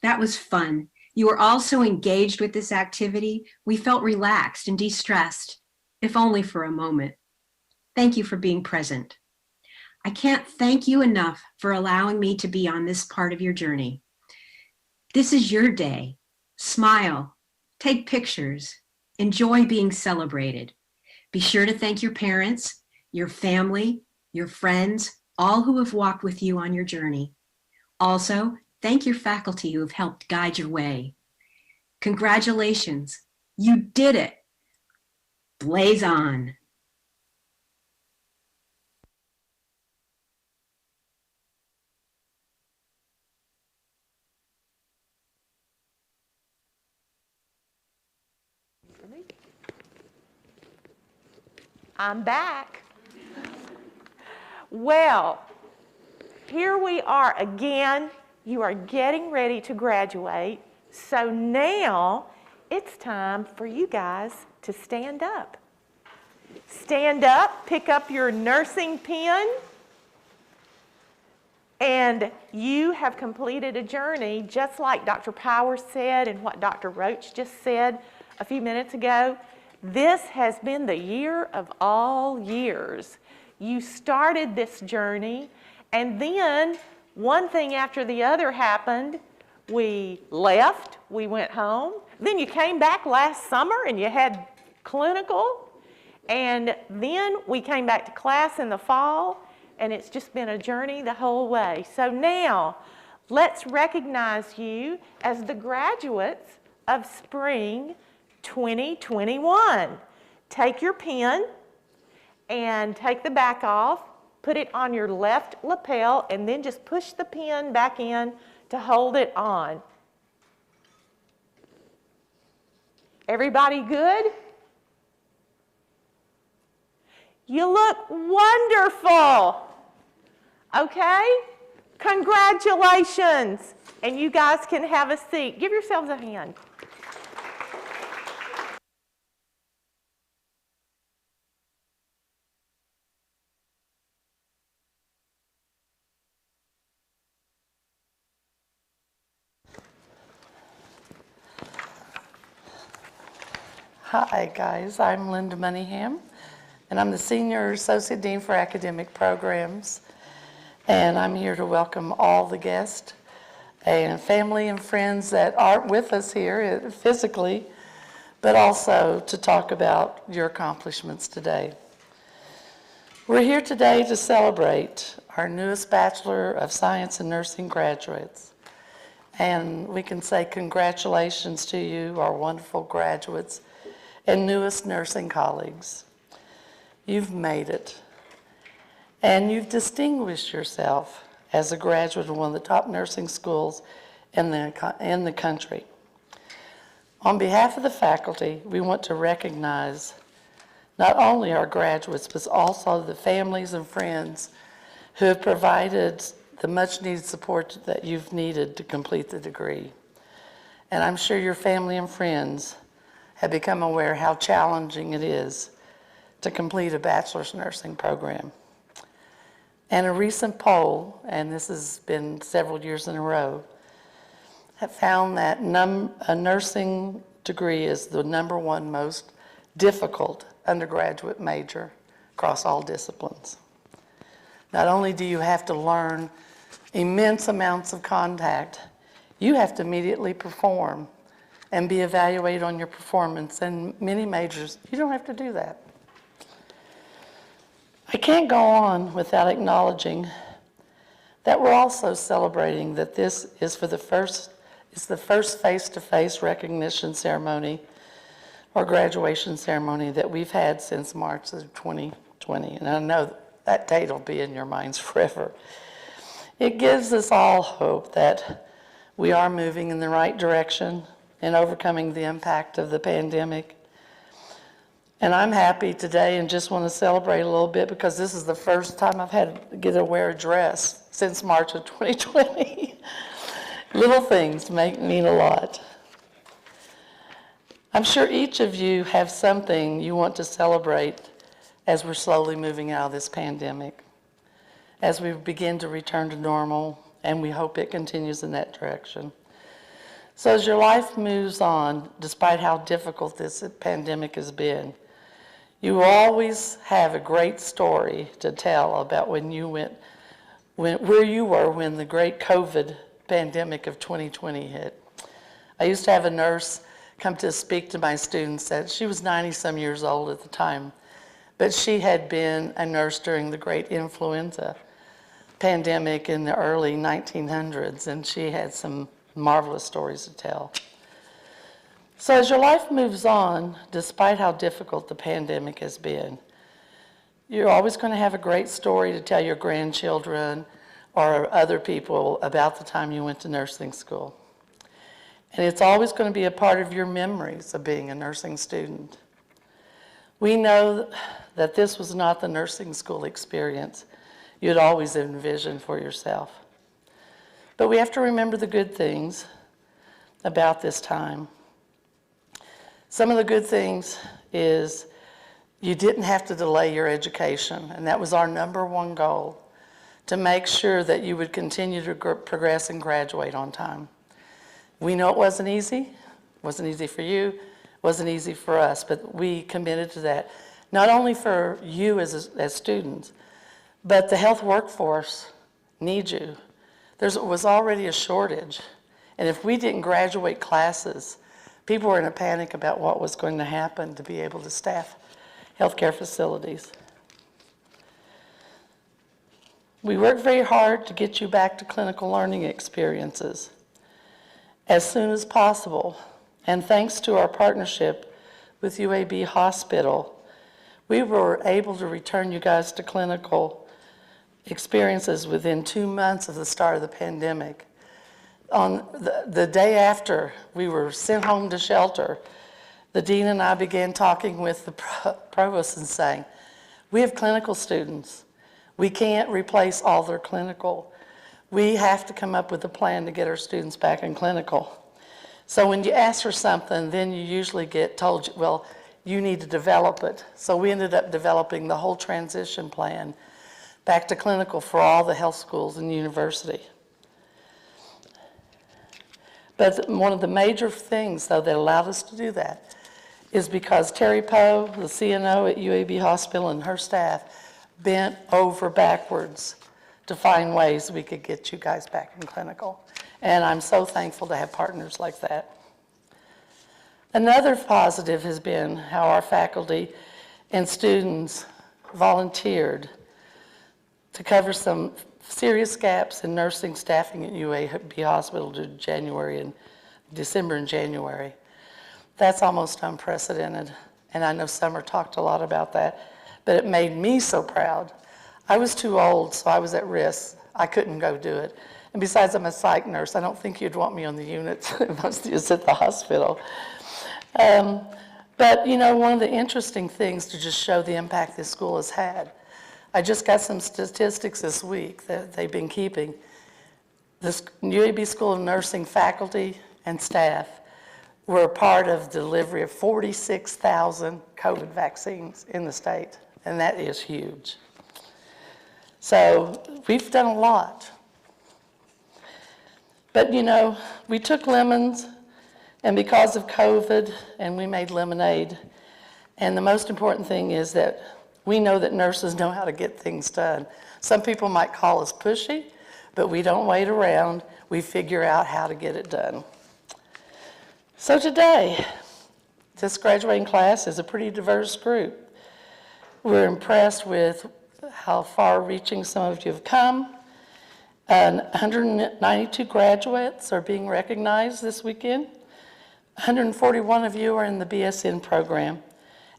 That was fun. You were all so engaged with this activity, we felt relaxed and de-stressed, if only for a moment. Thank you for being present. I can't thank you enough for allowing me to be on this part of your journey. This is your day. Smile, take pictures, enjoy being celebrated. Be sure to thank your parents, your family, your friends, all who have walked with you on your journey. Also, thank your faculty who have helped guide your way. Congratulations, you did it. Blaze on. I'm back. Well, here we are again. You are getting ready to graduate. So now it's time for you guys to stand up. Stand up, pick up your nursing pen, and you have completed a journey just like Dr. Powers said and what Dr. Roach just said a few minutes ago. This has been the year of all years. You started this journey, and then one thing after the other happened. We left, we went home. Then you came back last summer and you had clinical. And then we came back to class in the fall, and it's just been a journey the whole way. So now, let's recognize you as the graduates of spring 2021. Take your pen and take the back off, put it on your left lapel, and then just push the pen back in to hold it on. Everybody good? You look wonderful. Okay? Congratulations. And you guys can have a seat. Give yourselves a hand. Hi guys, I'm Linda Moneyham, and I'm the Senior Associate Dean for Academic Programs, and I'm here to welcome all the guests and family and friends that aren't with us here physically, but also to talk about your accomplishments today. We're here today to celebrate our newest Bachelor of Science in Nursing graduates. And we can say congratulations to you, our wonderful graduates and newest nursing colleagues. You've made it. And you've distinguished yourself as a graduate of one of the top nursing schools in the country. On behalf of the faculty, we want to recognize not only our graduates, but also the families and friends who have provided the much-needed support that you've needed to complete the degree. And I'm sure your family and friends have become aware how challenging it is to complete a bachelor's nursing program. And a recent poll, and this has been several years in a row, have found that a nursing degree is the #1 most difficult undergraduate major across all disciplines. Not only do you have to learn immense amounts of contact, you have to immediately perform and be evaluated on your performance. In many majors, you don't have to do that. I can't go on without acknowledging that we're also celebrating that this is the first face-to-face recognition ceremony or graduation ceremony that we've had since March of 2020. And I know that date will be in your minds forever. It gives us all hope that we are moving in the right direction in overcoming the impact of the pandemic. And I'm happy today and just want to celebrate a little bit because this is the first time I've had to get to wear a dress since March of 2020. Little things mean a lot. I'm sure each of you have something you want to celebrate as we're slowly moving out of this pandemic, as we begin to return to normal, and we hope it continues in that direction. So as your life moves on, despite how difficult this pandemic has been, you always have a great story to tell about where you were when the great COVID pandemic of 2020 hit. I used to have a nurse come to speak to my students that she was 90-some years old at the time, but she had been a nurse during the great influenza pandemic in the early 1900s, and she had some marvelous stories to tell. So as your life moves on, despite how difficult the pandemic has been, you're always going to have a great story to tell your grandchildren or other people about the time you went to nursing school. And it's always going to be a part of your memories of being a nursing student. We know that this was not the nursing school experience you'd always envisioned for yourself. But we have to remember the good things about this time. Some of the good things is you didn't have to delay your education, and that was our #1 goal, to make sure that you would continue to progress and graduate on time. We know it wasn't easy. It wasn't easy for you. It wasn't easy for us, but we committed to that, not only for you as students, but the health workforce needs you. There was already a shortage, and if we didn't graduate classes, people were in a panic about what was going to happen to be able to staff healthcare facilities. We worked very hard to get you back to clinical learning experiences as soon as possible, and thanks to our partnership with UAB Hospital, we were able to return you guys to clinical experiences within 2 months of the start of the pandemic. On the day after we were sent home to shelter, the dean and I began talking with the provost and saying, we have clinical students. We can't replace all their clinical. We have to come up with a plan to get our students back in clinical. So when you ask for something, then you usually get told, well, you need to develop it. So we ended up developing the whole transition plan back to clinical for all the health schools and university. But one of the major things, though, that allowed us to do that is because Terry Poe, the CNO at UAB Hospital, and her staff bent over backwards to find ways we could get you guys back in clinical. And I'm so thankful to have partners like that. Another positive has been how our faculty and students volunteered to cover some serious gaps in nursing staffing at UAB Hospital to December and January. That's almost unprecedented, and I know Summer talked a lot about that, but it made me so proud. I was too old, so I was at risk. I couldn't go do it. And besides, I'm a psych nurse. I don't think you'd want me on the unit. Most of you at the hospital. But, you know, one of the interesting things to just show the impact this school has had, I just got some statistics this week that they've been keeping. The UAB School of Nursing faculty and staff were a part of the delivery of 46,000 COVID vaccines in the state, and that is huge. So we've done a lot. But, you know, we took lemons, and because of COVID, and we made lemonade. And the most important thing is that we know that nurses know how to get things done. Some people might call us pushy, but we don't wait around. We figure out how to get it done. So today, this graduating class is a pretty diverse group. We're impressed with how far-reaching some of you have come. 192 graduates are being recognized this weekend. 141 of you are in the BSN program,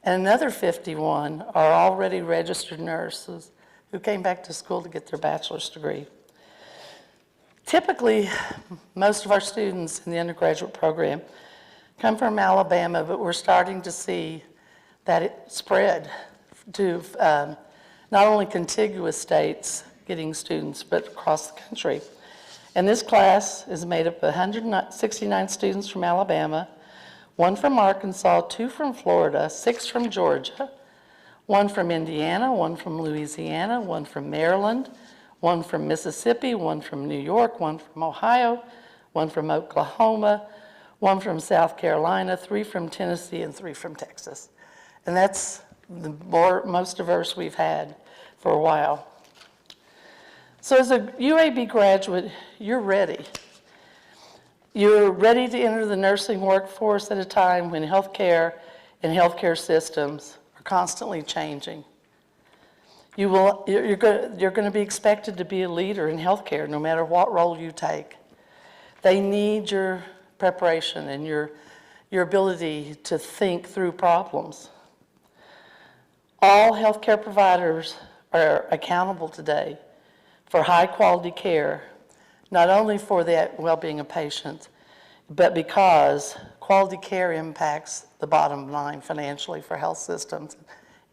and another 51 are already registered nurses who came back to school to get their bachelor's degree. Typically, most of our students in the undergraduate program come from Alabama, but we're starting to see that it spread to not only contiguous states getting students, but across the country. And this class is made up of 169 students from Alabama, 1 from Arkansas, 2 from Florida, 6 from Georgia, 1 from Indiana, 1 from Louisiana, 1 from Maryland, 1 from Mississippi, 1 from New York, 1 from Ohio, 1 from Oklahoma, 1 from South Carolina, 3 from Tennessee, and 3 from Texas. And that's the most diverse we've had for a while. So as a UAB graduate, you're ready. You're ready to enter the nursing workforce at a time when healthcare and healthcare systems are constantly changing. You're going to be expected to be a leader in healthcare no matter what role you take. They need your preparation and your ability to think through problems. All healthcare providers are accountable today for high-quality care, not only for the well-being of patients, but because quality care impacts the bottom line financially for health systems,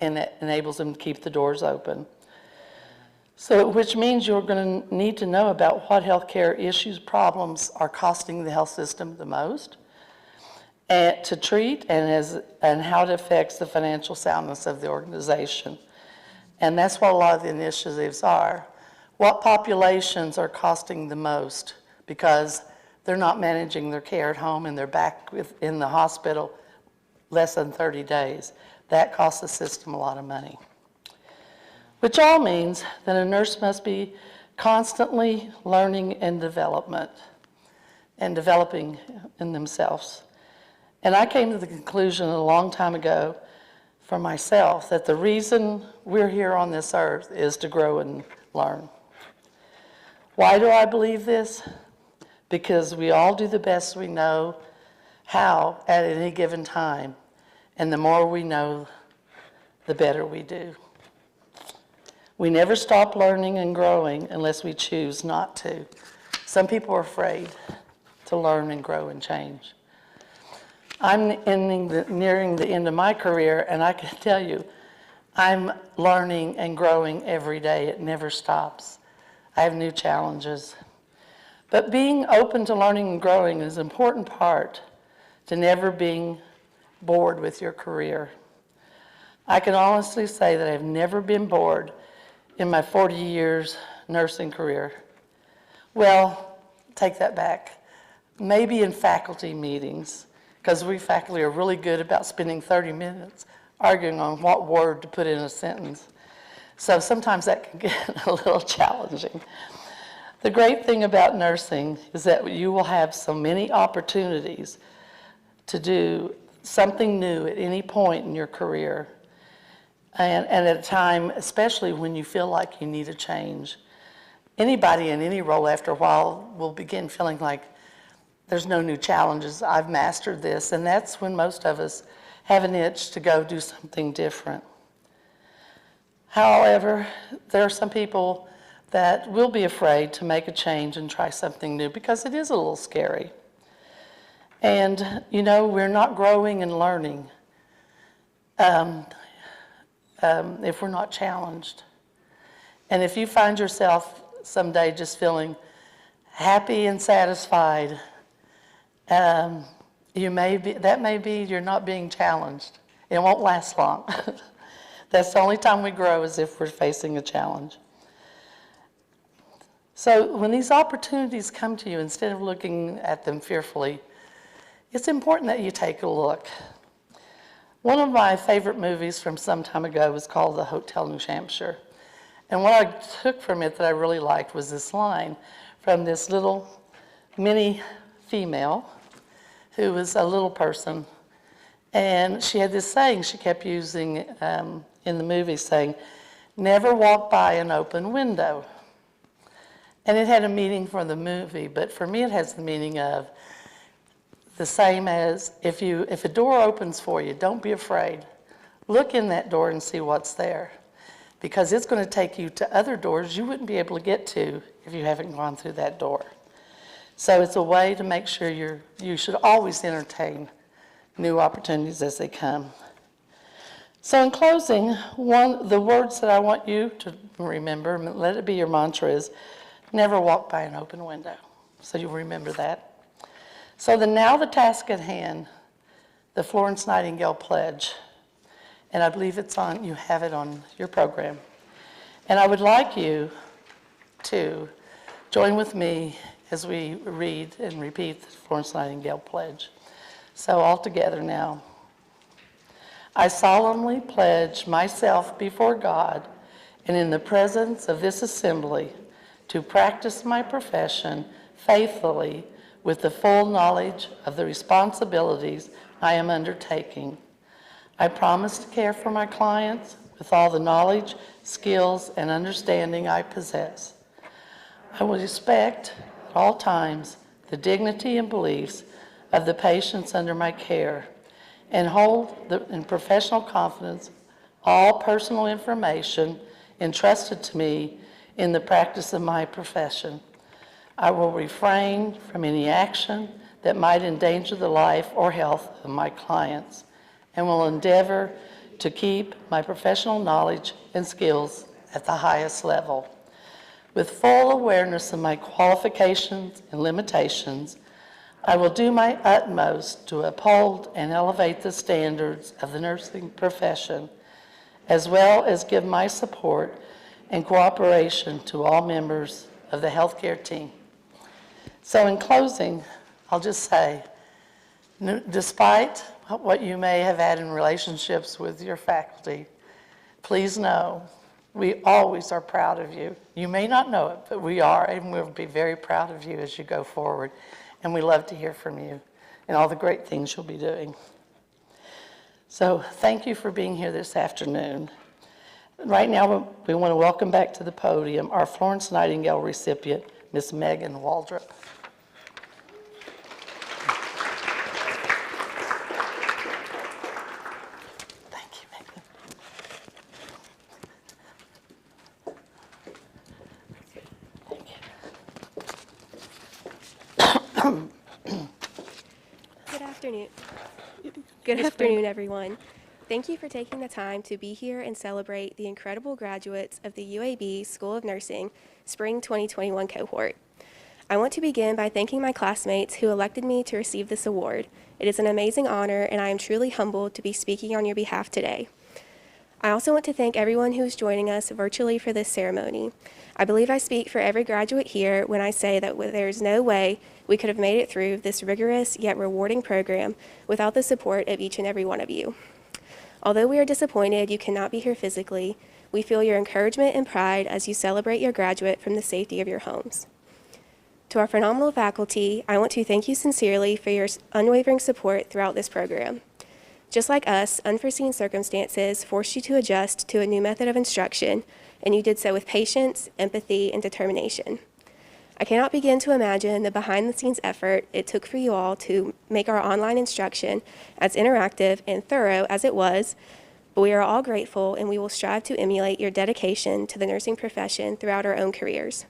and it enables them to keep the doors open. So, which means you're going to need to know about what healthcare issues, problems are costing the health system the most, and to treat, and how it affects the financial soundness of the organization. And that's what a lot of the initiatives are. What populations are costing the most because they're not managing their care at home and they're back in the hospital less than 30 days. That costs the system a lot of money. Which all means that a nurse must be constantly learning and developing in themselves. And I came to the conclusion a long time ago for myself that the reason we're here on this earth is to grow and learn. Why do I believe this? Because we all do the best we know how at any given time, and the more we know, the better we do. We never stop learning and growing unless we choose not to. Some people are afraid to learn and grow and change. I'm nearing the end of my career, and I can tell you, I'm learning and growing every day. It never stops. I have new challenges. But being open to learning and growing is an important part to never being bored with your career. I can honestly say that I've never been bored in my 40 years nursing career. Well, take that back. Maybe in faculty meetings, because we faculty are really good about spending 30 minutes arguing on what word to put in a sentence. So sometimes that can get a little challenging. The great thing about nursing is that you will have so many opportunities to do something new at any point in your career, and at a time, especially when you feel like you need a change. Anybody in any role after a while will begin feeling like there's no new challenges, I've mastered this, and that's when most of us have an itch to go do something different. However, there are some people that will be afraid to make a change and try something new because it is a little scary. And, you know, we're not growing and learning if we're not challenged. And if you find yourself someday just feeling happy and satisfied, that may be you're not being challenged. It won't last long. That's the only time we grow, is if we're facing a challenge. So when these opportunities come to you, instead of looking at them fearfully, it's important that you take a look. One of my favorite movies from some time ago was called The Hotel New Hampshire. And what I took from it that I really liked was this line from this little mini female who was a little person. And she had this saying she kept using in the movie, saying, "Never walk by an open window." And it had a meaning for the movie, but for me it has the meaning of the same as if a door opens for you, don't be afraid. Look in that door and see what's there, because it's going to take you to other doors you wouldn't be able to get to if you haven't gone through that door. So it's a way to make sure you should always entertain new opportunities as they come. So in closing, the words that I want you to remember, let it be your mantra, is never walk by an open window. So you'll remember that. So now the task at hand, the Florence Nightingale Pledge. And I believe you have it on your program. And I would like you to join with me as we read and repeat the Florence Nightingale Pledge. So all together now. I solemnly pledge myself before God and in the presence of this assembly to practice my profession faithfully with the full knowledge of the responsibilities I am undertaking. I promise to care for my clients with all the knowledge, skills, and understanding I possess. I will respect at all times the dignity and beliefs of the patients under my care and hold in professional confidence all personal information entrusted to me in the practice of my profession. I will refrain from any action that might endanger the life or health of my clients and will endeavor to keep my professional knowledge and skills at the highest level. With full awareness of my qualifications and limitations, I will do my utmost to uphold and elevate the standards of the nursing profession, as well as give my support and cooperation to all members of the healthcare team. So in closing, I'll just say, despite what you may have had in relationships with your faculty, please know we always are proud of you. You may not know it, but we are, and we'll be very proud of you as you go forward. And we love to hear from you and all the great things you'll be doing. So thank you for being here this afternoon. Right now, we want to welcome back to the podium our Florence Nightingale recipient, Miss Megan Waldrop. Good afternoon, everyone. Thank you for taking the time to be here and celebrate the incredible graduates of the UAB School of Nursing Spring 2021 cohort. I want to begin by thanking my classmates who elected me to receive this award. It is an amazing honor, and I am truly humbled to be speaking on your behalf today. I also want to thank everyone who is joining us virtually for this ceremony. I believe I speak for every graduate here when I say that there is no way we could have made it through this rigorous yet rewarding program without the support of each and every one of you. Although we are disappointed you cannot be here physically, we feel your encouragement and pride as you celebrate your graduate from the safety of your homes. To our phenomenal faculty, I want to thank you sincerely for your unwavering support throughout this program. Just like us, unforeseen circumstances forced you to adjust to a new method of instruction, and you did so with patience, empathy, and determination. I cannot begin to imagine the behind-the-scenes effort it took for you all to make our online instruction as interactive and thorough as it was, but we are all grateful, and we will strive to emulate your dedication to the nursing profession throughout our own careers.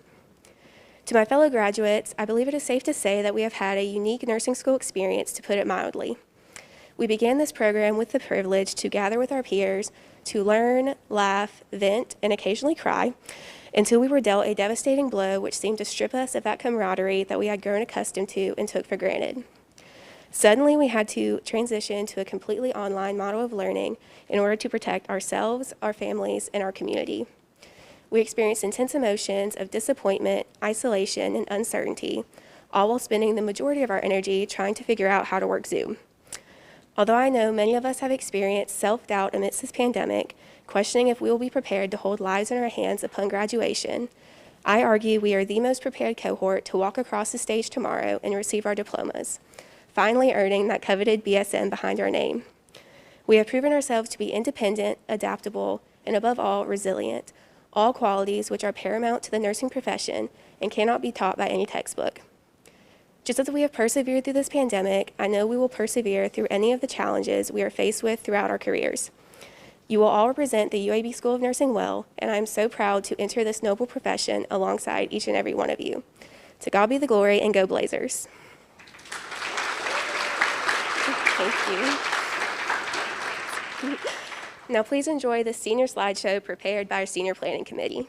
To my fellow graduates, I believe it is safe to say that we have had a unique nursing school experience, to put it mildly. We began this program with the privilege to gather with our peers, to learn, laugh, vent, and occasionally cry, until we were dealt a devastating blow which seemed to strip us of that camaraderie that we had grown accustomed to and took for granted. Suddenly, we had to transition to a completely online model of learning in order to protect ourselves, our families, and our community. We experienced intense emotions of disappointment, isolation, and uncertainty, all while spending the majority of our energy trying to figure out how to work Zoom. Although I know many of us have experienced self-doubt amidst this pandemic, questioning if we will be prepared to hold lives in our hands upon graduation, I argue we are the most prepared cohort to walk across the stage tomorrow and receive our diplomas, finally earning that coveted BSN behind our name. We have proven ourselves to be independent, adaptable, and above all, resilient, all qualities which are paramount to the nursing profession and cannot be taught by any textbook. Just as we have persevered through this pandemic, I know we will persevere through any of the challenges we are faced with throughout our careers. You will all represent the UAB School of Nursing well, and I am so proud to enter this noble profession alongside each and every one of you. To God be the glory, and go Blazers. Thank you. Now please enjoy the senior slideshow prepared by our senior planning committee.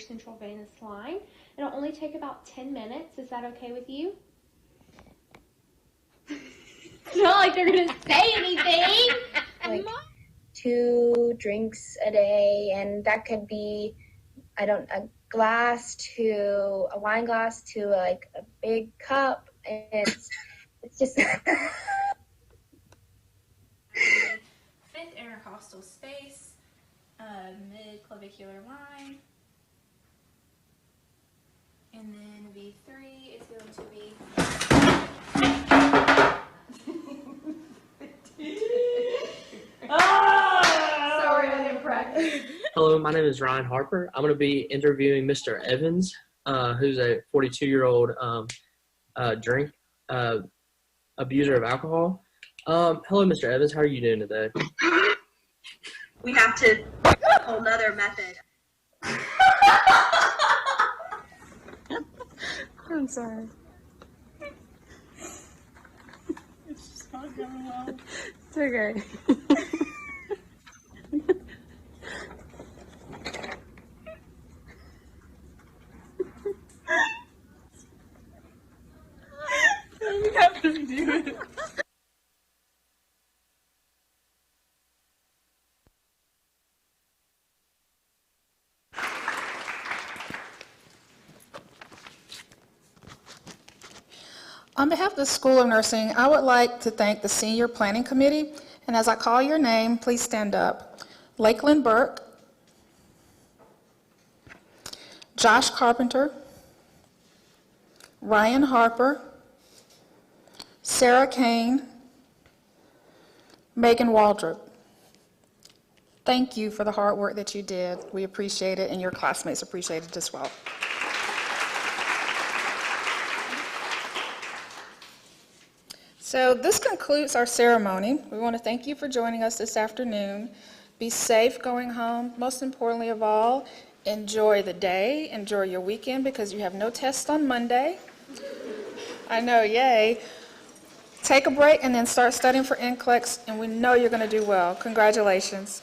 central venous line. It'll only take about 10 minutes. Is that okay with you? It's not like they're gonna say anything. Like 2 drinks a day, and that could be, a glass to a wine glass to like a big cup, and it's just. Fifth intercostal space, mid-clavicular line, and then V3 is going to be Sorry, I didn't practice. Hello, my name is Ryan Harper. I'm going to be interviewing Mr. Evans, who's a 42-year-old drink abuser of alcohol. Hello, Mr. Evans. How are you doing today? We have to a whole nother method. I'm sorry. It's just not going well. It's okay. We have to do it. On behalf of the School of Nursing, I would like to thank the Senior Planning Committee, and as I call your name, please stand up. Lakeland Burke, Josh Carpenter, Ryan Harper, Sarah Kane, Megan Waldrop. Thank you for the hard work that you did. We appreciate it, and your classmates appreciate it as well. So this concludes our ceremony. We want to thank you for joining us this afternoon. Be safe going home. Most importantly of all, enjoy the day, enjoy your weekend because you have no tests on Monday. I know, yay. Take a break and then start studying for NCLEX, and we know you're going to do well. Congratulations.